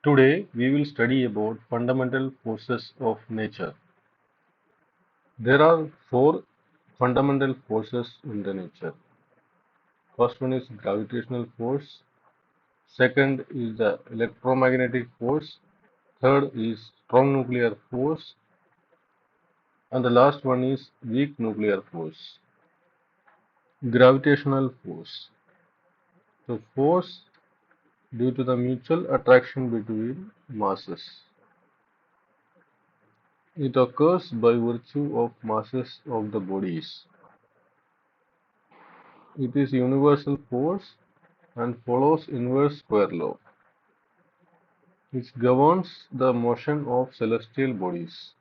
Today we will study about fundamental forces of nature. There are four fundamental forces in the nature. First one is gravitational force, second is the electromagnetic force, third is strong nuclear force, and the last one is weak nuclear force. Gravitational force. The force due to the mutual attraction between masses. It occurs by virtue of masses of the bodies. It is universal force and follows inverse square law, which governs the motion of celestial bodies,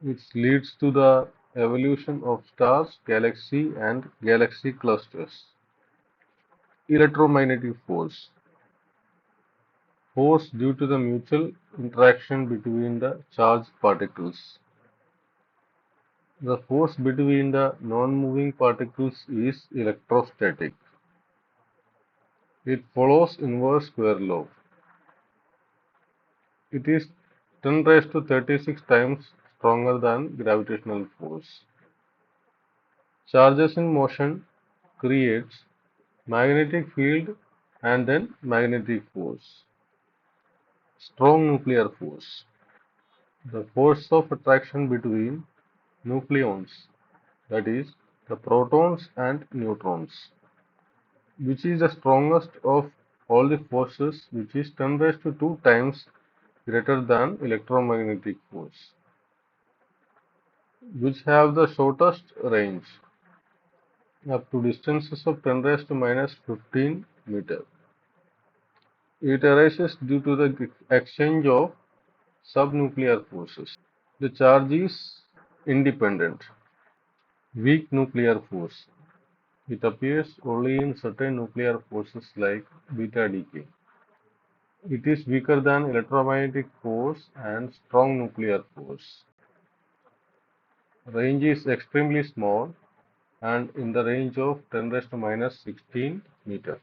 which leads to the evolution of stars, galaxy and galaxy clusters. Electromagnetic force. Force due to the mutual interaction between the charged particles. The force between the non-moving particles is electrostatic. It follows inverse square law. It is 10 raised to 36 times stronger than gravitational force. Charges in motion creates magnetic field and then magnetic force. Strong nuclear force. The force of attraction between nucleons, that is, the protons and neutrons, which is the strongest of all the forces, which is 10 raised to 2 times greater than electromagnetic force, which have the shortest range up to distances of 10 raised to minus 15 meter. It arises due to the exchange of subnuclear forces. The charge is independent. Weak nuclear force. It appears only in certain nuclear forces like beta decay. It is weaker than electromagnetic force and strong nuclear force. Range is extremely small and in the range of 10 raised to minus 16 meter.